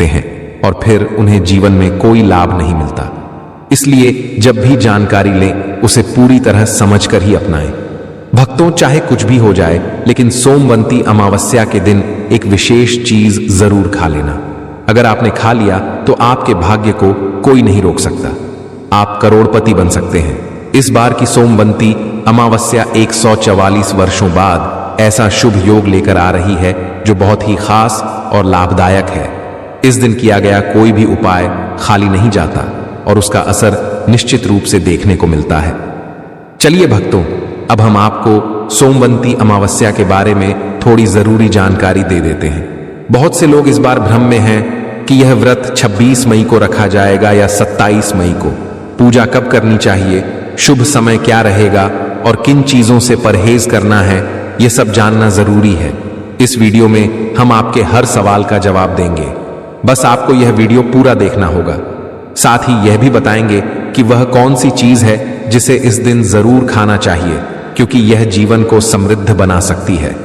देते हैं और फिर उन्हें जीवन में कोई लाभ नहीं मिलता। इसलिए जब भी जानकारी लें उसे पूरी तरह समझकर ही अपनाएं। भक्तों, चाहे कुछ भी हो जाए, लेकिन सोमवंती अमावस्या के दिन एक विशेष चीज जरूर खा लेना। अगर आपने खा लिया तो आपके भाग्य को कोई नहीं रोक सकता। आप करोड़पति बन सकते हैं। इस बार की सोमवंती अमावस्या 144 वर्षों बाद ऐसा शुभ योग लेकर आ रही है जो बहुत ही खास और लाभदायक है। इस दिन किया गया कोई भी उपाय खाली नहीं जाता और उसका असर निश्चित रूप से देखने को मिलता है। चलिए भक्तों, अब हम आपको सोमवंती अमावस्या के बारे में थोड़ी जरूरी जानकारी दे देते हैं। बहुत से लोग इस बार भ्रम में हैं कि यह व्रत 26 मई को रखा जाएगा या 27 मई को। पूजा कब करनी चाहिए, शुभ समय क्या रहेगा और किन चीजों से परहेज करना है, यह सब जानना जरूरी है। इस वीडियो में हम आपके हर सवाल का जवाब देंगे। बस आपको यह वीडियो पूरा देखना होगा। साथ ही यह भी बताएंगे कि वह कौन सी चीज है जिसे इस दिन जरूर खाना चाहिए, क्योंकि यह जीवन को समृद्ध बना सकती है।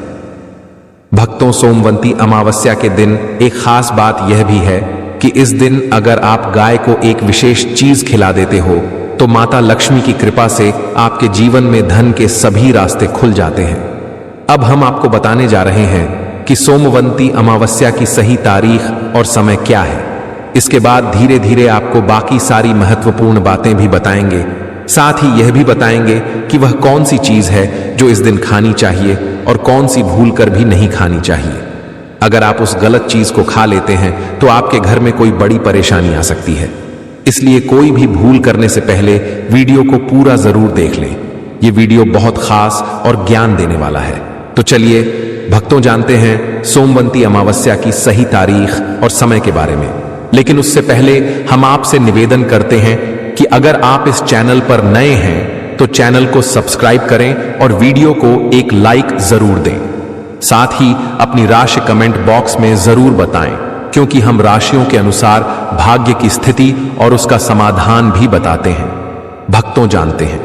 भक्तों, सोमवंती अमावस्या के दिन एक खास बात यह भी है कि इस दिन अगर आप गाय को एक विशेष चीज खिला देते हो तो माता लक्ष्मी की कृपा से आपके जीवन में धन के सभी रास्ते खुल जाते हैं। अब हम आपको बताने जा रहे हैं कि सोमवंती अमावस्या की सही तारीख और समय क्या है। इसके बाद धीरे धीरे आपको बाकी सारी महत्वपूर्ण बातें भी बताएंगे। साथ ही यह भी बताएंगे कि वह कौन सी चीज है जो इस दिन खानी चाहिए और कौन सी भूल कर भी नहीं खानी चाहिए। अगर आप उस गलत चीज को खा लेते हैं तो आपके घर में कोई बड़ी परेशानी आ सकती है। इसलिए कोई भी भूल करने से पहले वीडियो को पूरा जरूर देख लें। यह वीडियो बहुत खास और ज्ञान देने वाला है। तो चलिए भक्तों, जानते हैं सोमवंती अमावस्या की सही तारीख और समय के बारे में। लेकिन उससे पहले हम आपसे निवेदन करते हैं कि अगर आप इस चैनल पर नए हैं तो चैनल को सब्सक्राइब करें और वीडियो को एक लाइक जरूर दें। साथ ही अपनी राशि कमेंट बॉक्स में जरूर बताएं, क्योंकि हम राशियों के अनुसार भाग्य की स्थिति और उसका समाधान भी बताते हैं। भक्तों, जानते हैं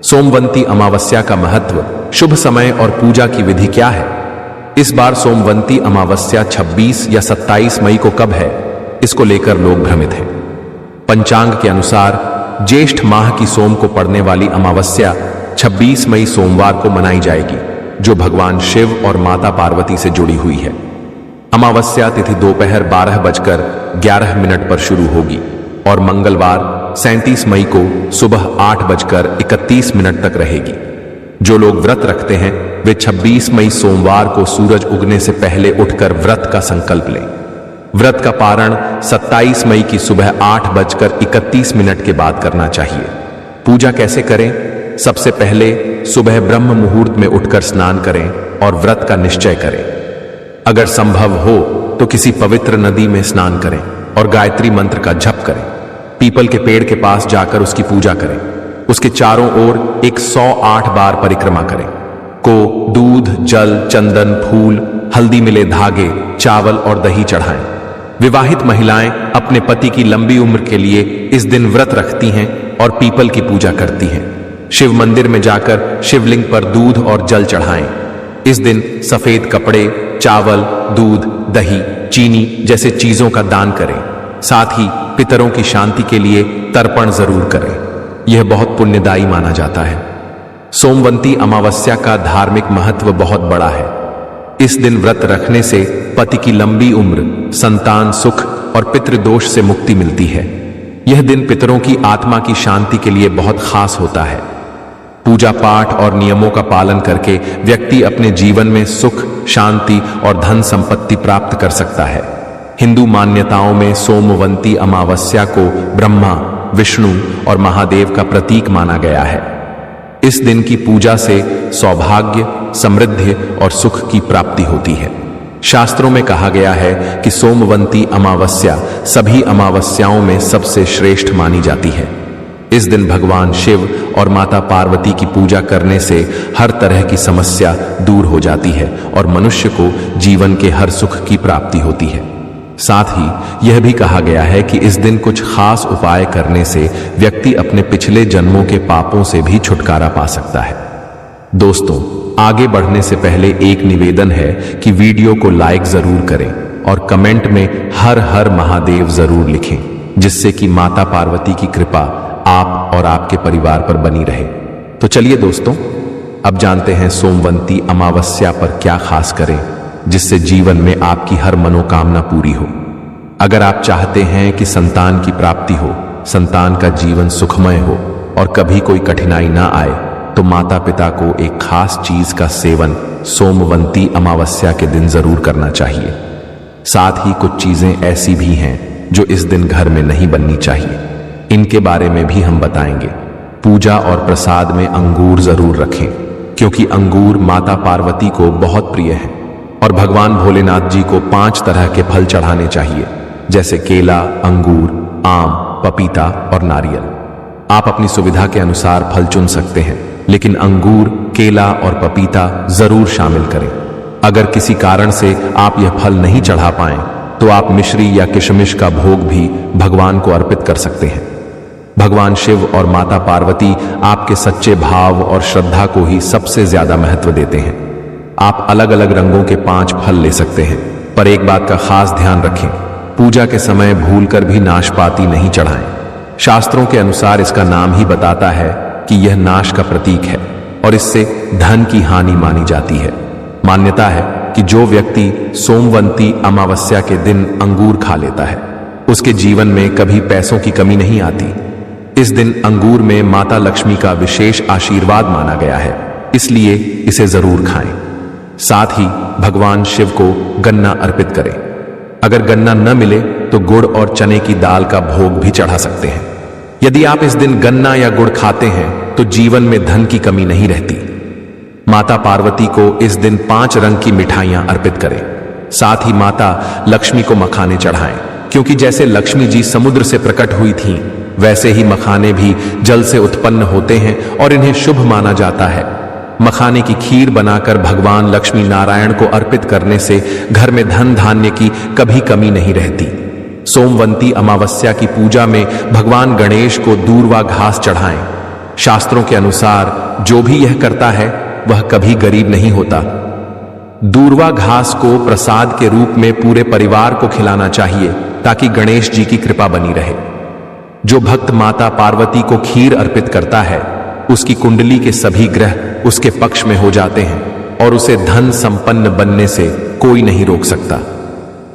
सोमवंती अमावस्या का महत्व, शुभ समय और पूजा की विधि क्या है। इस बार सोमवंती अमावस्या 26 या 27 मई को कब है, इसको लेकर लोग भ्रमित हैं। पंचांग के अनुसार ज्येष्ठ माह की सोम को पड़ने वाली अमावस्या 26 मई सोमवार को मनाई जाएगी, जो भगवान शिव और माता पार्वती से जुड़ी हुई है। अमावस्या तिथि दोपहर 12:11 पर शुरू होगी और मंगलवार 37 मई को सुबह 8:31 तक रहेगी। जो लोग व्रत रखते हैं वे 26 मई सोमवार को सूरज उगने से पहले उठकर व्रत का संकल्प लें। व्रत का पारण 27 मई की सुबह 8:31 के बाद करना चाहिए। पूजा कैसे करें? सबसे पहले सुबह ब्रह्म मुहूर्त में उठकर स्नान करें और व्रत का निश्चय करें। अगर संभव हो तो किसी पवित्र नदी में स्नान करें और गायत्री मंत्र का जप करें। पीपल के पेड़ के पास जाकर उसकी पूजा करें। उसके चारों ओर 108 बार परिक्रमा करें। को दूध, जल, चंदन, फूल, हल्दी मिले धागे, चावल और दही चढ़ाएं। विवाहित महिलाएं अपने पति की लंबी उम्र के लिए इस दिन व्रत रखती हैं और पीपल की पूजा करती हैं। शिव मंदिर में जाकर शिवलिंग पर दूध और जल चढ़ाएं। इस दिन सफेद कपड़े, चावल, दूध, दही, चीनी जैसे चीजों का दान करें। साथ ही पितरों की शांति के लिए तर्पण जरूर करें। यह बहुत पुण्यदायी माना जाता है। सोमवंती अमावस्या का धार्मिक महत्व बहुत बड़ा है। इस दिन व्रत रखने से पति की लंबी उम्र, संतान सुख और पितृदोष से मुक्ति मिलती है। यह दिन पितरों की आत्मा की शांति के लिए बहुत खास होता है। पूजा पाठ और नियमों का पालन करके व्यक्ति अपने जीवन में सुख, शांति और धन संपत्ति प्राप्त कर सकता है। हिंदू मान्यताओं में सोमवंती अमावस्या को ब्रह्मा, विष्णु और महादेव का प्रतीक माना गया है। इस दिन की पूजा से सौभाग्य, समृद्धि और सुख की प्राप्ति होती है। शास्त्रों में कहा गया है कि सोमवंती अमावस्या सभी अमावस्याओं में सबसे श्रेष्ठ मानी जाती है। इस दिन भगवान शिव और माता पार्वती की पूजा करने से हर तरह की समस्या दूर हो जाती है और मनुष्य को जीवन के हर सुख की प्राप्ति होती है। साथ ही यह भी कहा गया है कि इस दिन कुछ खास उपाय करने से व्यक्ति अपने पिछले जन्मों के पापों से भी छुटकारा पा सकता है। दोस्तों, आगे बढ़ने से पहले एक निवेदन है कि वीडियो को लाइक जरूर करें और कमेंट में हर हर महादेव जरूर लिखें, जिससे कि माता पार्वती की कृपा आप और आपके परिवार पर बनी रहे। तो चलिए दोस्तों, अब जानते हैं सोमवंती अमावस्या पर क्या खास करें जिससे जीवन में आपकी हर मनोकामना पूरी हो। अगर आप चाहते हैं कि संतान की प्राप्ति हो, संतान का जीवन सुखमय हो और कभी कोई कठिनाई ना आए, तो माता पिता को एक खास चीज का सेवन सोमवंती अमावस्या के दिन जरूर करना चाहिए। साथ ही कुछ चीजें ऐसी भी हैं जो इस दिन घर में नहीं बननी चाहिए, इनके बारे में भी हम बताएंगे। पूजा और प्रसाद में अंगूर जरूर रखें, क्योंकि अंगूर माता पार्वती को बहुत प्रिय है और भगवान भोलेनाथ जी को 5 तरह के फल चढ़ाने चाहिए, जैसे केला, अंगूर, आम, पपीता और नारियल। आप अपनी सुविधा के अनुसार फल चुन सकते हैं, लेकिन अंगूर, केला और पपीता जरूर शामिल करें। अगर किसी कारण से आप यह फल नहीं चढ़ा पाएं, तो आप मिश्री या किशमिश का भोग भी भगवान को अर्पित कर सकते हैं। भगवान शिव और माता पार्वती आपके सच्चे भाव और श्रद्धा को ही सबसे ज्यादा महत्व देते हैं। आप अलग अलग रंगों के 5 फल ले सकते हैं, पर एक बात का खास ध्यान रखें, पूजा के समय भूलकर भी नाशपाती नहीं चढ़ाएं। शास्त्रों के अनुसार इसका नाम ही बताता है कि यह नाश का प्रतीक है और इससे धन की हानि मानी जाती है। मान्यता है कि जो व्यक्ति सोमवंती अमावस्या के दिन अंगूर खा लेता है, उसके जीवन में कभी पैसों की कमी नहीं आती। इस दिन अंगूर में माता लक्ष्मी का विशेष आशीर्वाद माना गया है, इसलिए इसे जरूर खाएं। साथ ही भगवान शिव को गन्ना अर्पित करें। अगर गन्ना न मिले तो गुड़ और चने की दाल का भोग भी चढ़ा सकते हैं। यदि आप इस दिन गन्ना या गुड़ खाते हैं तो जीवन में धन की कमी नहीं रहती। माता पार्वती को इस दिन 5 रंग की मिठाइयां अर्पित करें। साथ ही माता लक्ष्मी को मखाने चढ़ाएं, क्योंकि जैसे लक्ष्मी जी समुद्र से प्रकट हुई थीं, वैसे ही मखाने भी जल से उत्पन्न होते हैं और इन्हें शुभ माना जाता है। मखाने की खीर बनाकर भगवान लक्ष्मी नारायण को अर्पित करने से घर में धन धान्य की कभी कमी नहीं रहती। सोमवंती अमावस्या की पूजा में भगवान गणेश को दूर्वा घास चढ़ाएं। शास्त्रों के अनुसार जो भी यह करता है वह कभी गरीब नहीं होता। दूर्वा घास को प्रसाद के रूप में पूरे परिवार को खिलाना चाहिए, ताकि गणेश जी की कृपा बनी रहे। जो भक्त माता पार्वती को खीर अर्पित करता है, उसकी कुंडली के सभी ग्रह उसके पक्ष में हो जाते हैं और उसे धन संपन्न बनने से कोई नहीं रोक सकता।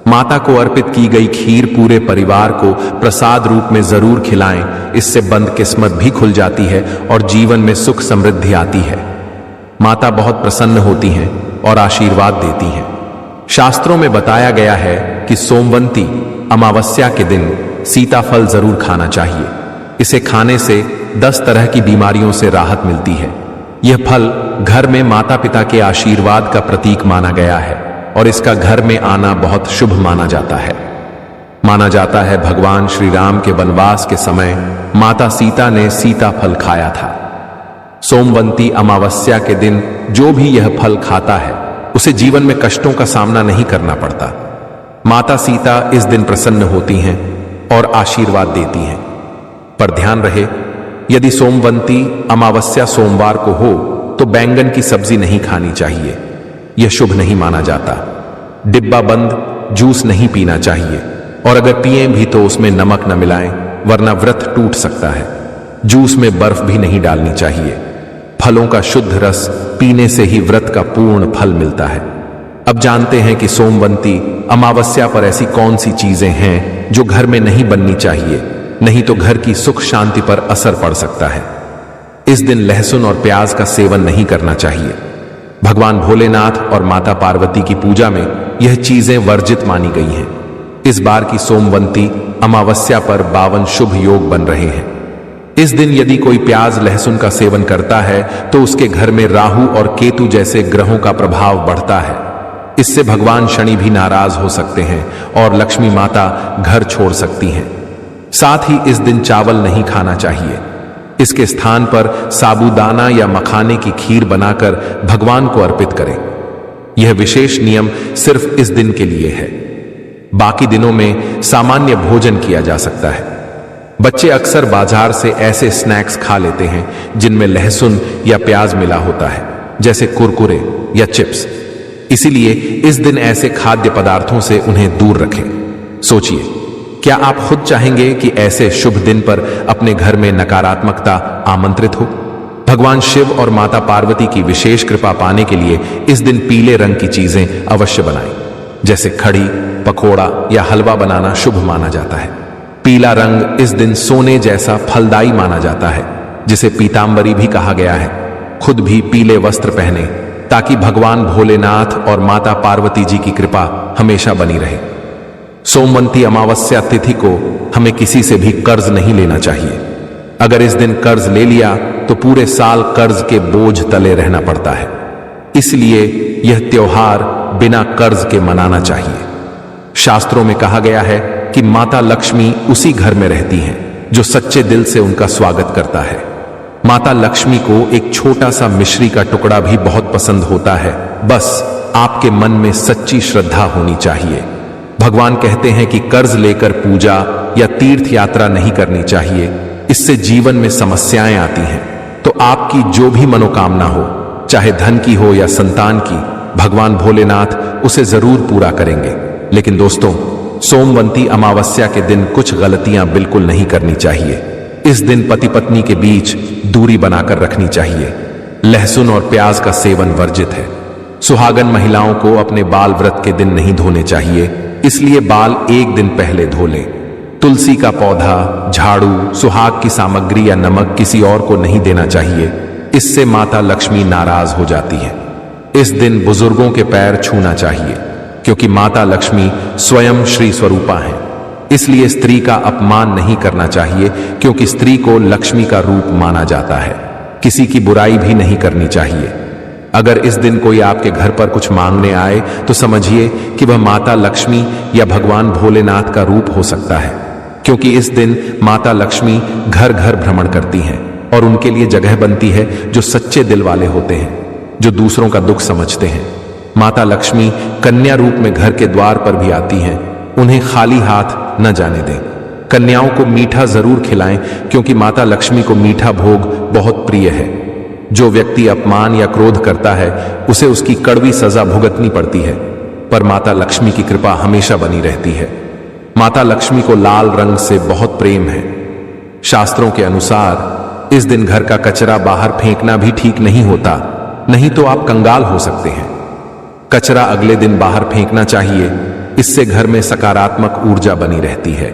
माता को अर्पित की गई खीर पूरे परिवार को प्रसाद रूप में जरूर खिलाएं, इससे बंद किस्मत भी खुल जाती है और जीवन में सुख समृद्धि आती है। माता बहुत प्रसन्न होती हैं और आशीर्वाद देती हैं। शास्त्रों में बताया गया है कि सोमवंती अमावस्या के दिन सीताफल जरूर खाना चाहिए। इसे खाने से 10 तरह की बीमारियों से राहत मिलती है। यह फल घर में माता पिता के आशीर्वाद का प्रतीक माना गया है और इसका घर में आना बहुत शुभ माना जाता है। माना जाता है भगवान श्री राम के वनवास के समय माता सीता ने सीताफल खाया था। सोमवंती अमावस्या के दिन जो भी यह फल खाता है, उसे जीवन में कष्टों का सामना नहीं करना पड़ता। माता सीता इस दिन प्रसन्न होती हैं और आशीर्वाद देती हैं। पर ध्यान रहे, यदि सोमवंती अमावस्या सोमवार को हो तो बैंगन की सब्जी नहीं खानी चाहिए, यह शुभ नहीं माना जाता। डिब्बा बंद जूस नहीं पीना चाहिए और अगर पिएं भी तो उसमें नमक न मिलाएं, वरना व्रत टूट सकता है। जूस में बर्फ भी नहीं डालनी चाहिए। फलों का शुद्ध रस पीने से ही व्रत का पूर्ण फल मिलता है। अब जानते हैं कि सोमवंती अमावस्या पर ऐसी कौन सी चीजें हैं जो घर में नहीं बननी चाहिए, नहीं तो घर की सुख शांति पर असर पड़ सकता है। इस दिन लहसुन और प्याज का सेवन नहीं करना चाहिए। भगवान भोलेनाथ और माता पार्वती की पूजा में यह चीजें वर्जित मानी गई हैं। इस बार की सोमवंती अमावस्या पर 52 शुभ योग बन रहे हैं। इस दिन यदि कोई प्याज लहसुन का सेवन करता है तो उसके घर में राहु और केतु जैसे ग्रहों का प्रभाव बढ़ता है। इससे भगवान शनि भी नाराज हो सकते हैं और लक्ष्मी माता घर छोड़ सकती हैं। साथ ही इस दिन चावल नहीं खाना चाहिए। इसके स्थान पर साबूदाना या मखाने की खीर बनाकर भगवान को अर्पित करें। यह विशेष नियम सिर्फ इस दिन के लिए है। बाकी दिनों में सामान्य भोजन किया जा सकता है। बच्चे अक्सर बाजार से ऐसे स्नैक्स खा लेते हैं जिनमें लहसुन या प्याज मिला होता है, जैसे कुरकुरे या चिप्स। इसीलिए इस दिन ऐसे खाद्य पदार्थों से उन्हें दूर रखें। सोचिए, क्या आप खुद चाहेंगे कि ऐसे शुभ दिन पर अपने घर में नकारात्मकता आमंत्रित हो? भगवान शिव और माता पार्वती की विशेष कृपा पाने के लिए इस दिन पीले रंग की चीजें अवश्य बनाएं। जैसे खड़ी, पकोड़ा या हलवा बनाना शुभ माना जाता है। पीला रंग इस दिन सोने जैसा फलदायी माना जाता है, जिसे पीतांबरी भी कहा गया है। खुद भी पीले वस्त्र पहने ताकि भगवान भोलेनाथ और माता पार्वती जी की कृपा हमेशा बनी रहे। सोमवंती अमावस्या तिथि को हमें किसी से भी कर्ज नहीं लेना चाहिए। अगर इस दिन कर्ज ले लिया तो पूरे साल कर्ज के बोझ तले रहना पड़ता है। इसलिए यह त्योहार बिना कर्ज के मनाना चाहिए। शास्त्रों में कहा गया है कि माता लक्ष्मी उसी घर में रहती हैं जो सच्चे दिल से उनका स्वागत करता है। माता लक्ष्मी को एक छोटा सा मिश्री का टुकड़ा भी बहुत पसंद होता है। बस आपके मन में सच्ची श्रद्धा होनी चाहिए। भगवान कहते हैं कि कर्ज लेकर पूजा या तीर्थ यात्रा नहीं करनी चाहिए, इससे जीवन में समस्याएं आती हैं। तो आपकी जो भी मनोकामना हो, चाहे धन की हो या संतान की, भगवान भोलेनाथ उसे जरूर पूरा करेंगे। लेकिन दोस्तों, सोमवंती अमावस्या के दिन कुछ गलतियां बिल्कुल नहीं करनी चाहिए। इस दिन पति पत्नी के बीच दूरी बनाकर रखनी चाहिए। लहसुन और प्याज का सेवन वर्जित है। सुहागन महिलाओं को अपने बाल व्रत के दिन नहीं धोने चाहिए, इसलिए बाल एक दिन पहले धो लें। तुलसी का पौधा, झाड़ू, सुहाग की सामग्री या नमक किसी और को नहीं देना चाहिए, इससे माता लक्ष्मी नाराज हो जाती है। इस दिन बुजुर्गों के पैर छूना चाहिए, क्योंकि माता लक्ष्मी स्वयं श्री स्वरूपा हैं। इसलिए स्त्री का अपमान नहीं करना चाहिए, क्योंकि स्त्री को लक्ष्मी का रूप माना जाता है। किसी की बुराई भी नहीं करनी चाहिए। अगर इस दिन कोई आपके घर पर कुछ मांगने आए तो समझिए कि वह माता लक्ष्मी या भगवान भोलेनाथ का रूप हो सकता है, क्योंकि इस दिन माता लक्ष्मी घर घर भ्रमण करती हैं और उनके लिए जगह बनती है जो सच्चे दिल वाले होते हैं, जो दूसरों का दुख समझते हैं। माता लक्ष्मी कन्या रूप में घर के द्वार पर भी आती हैं। उन्हें खाली हाथ न जाने दें। कन्याओं को मीठा जरूर खिलाएं, क्योंकि माता लक्ष्मी को मीठा भोग बहुत प्रिय है। जो व्यक्ति अपमान या क्रोध करता है उसे उसकी कड़वी सजा भुगतनी पड़ती है, पर माता लक्ष्मी की कृपा हमेशा बनी रहती है। माता लक्ष्मी को लाल रंग से बहुत प्रेम है। शास्त्रों के अनुसार इस दिन घर का कचरा बाहर फेंकना भी ठीक नहीं होता, नहीं तो आप कंगाल हो सकते हैं। कचरा अगले दिन बाहर फेंकना चाहिए, इससे घर में सकारात्मक ऊर्जा बनी रहती है।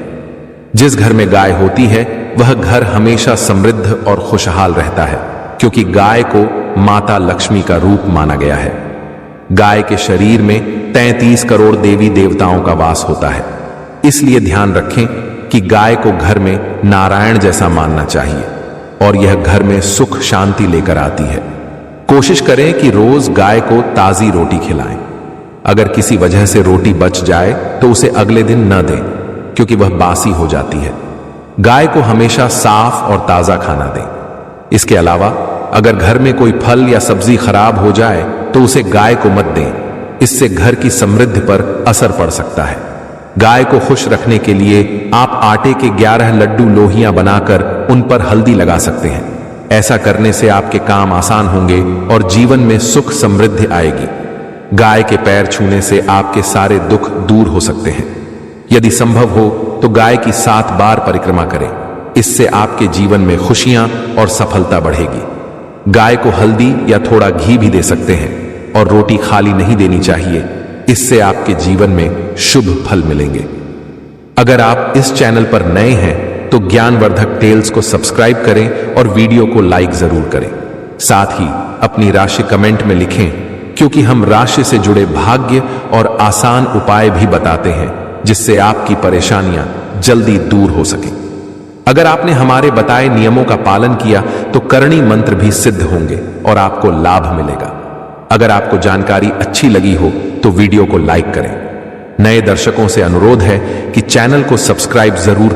जिस घर में गाय होती है वह घर हमेशा समृद्ध और खुशहाल रहता है, क्योंकि गाय को माता लक्ष्मी का रूप माना गया है। गाय के शरीर में 33 करोड़ देवी देवताओं का वास होता है। इसलिए ध्यान रखें कि गाय को घर में नारायण जैसा मानना चाहिए और यह घर में सुख शांति लेकर आती है। कोशिश करें कि रोज गाय को ताजी रोटी खिलाएं। अगर किसी वजह से रोटी बच जाए तो उसे अगले दिन न दें, क्योंकि वह बासी हो जाती है। गाय को हमेशा साफ और ताजा खाना दें। इसके अलावा अगर घर में कोई फल या सब्जी खराब हो जाए तो उसे गाय को मत दें, इससे घर की समृद्धि पर असर पड़ सकता है। गाय को खुश रखने के लिए आप आटे के 11 लड्डू लोहियां बनाकर उन पर हल्दी लगा सकते हैं। ऐसा करने से आपके काम आसान होंगे और जीवन में सुख समृद्धि आएगी। गाय के पैर छूने से आपके सारे दुख दूर हो सकते हैं। यदि संभव हो तो गाय की 7 बार परिक्रमा करें, इससे आपके जीवन में खुशियां और सफलता बढ़ेगी। गाय को हल्दी या थोड़ा घी भी दे सकते हैं और रोटी खाली नहीं देनी चाहिए, इससे आपके जीवन में शुभ फल मिलेंगे। अगर आप इस चैनल पर नए हैं तो ज्ञानवर्धक टेल्स को सब्सक्राइब करें और वीडियो को लाइक जरूर करें। साथ ही अपनी राशि कमेंट में लिखें, क्योंकि हम राशि से जुड़े भाग्य और आसान उपाय भी बताते हैं, जिससे आपकी परेशानियां जल्दी दूर हो सके। अगर आपने हमारे बताए नियमों का पालन किया तो करणी मंत्र भी सिद्ध होंगे और आपको लाभ मिलेगा। अगर आपको जानकारी अच्छी लगी हो तो वीडियो को लाइक करें। नए दर्शकों से अनुरोध है कि चैनल को सब्सक्राइब जरूर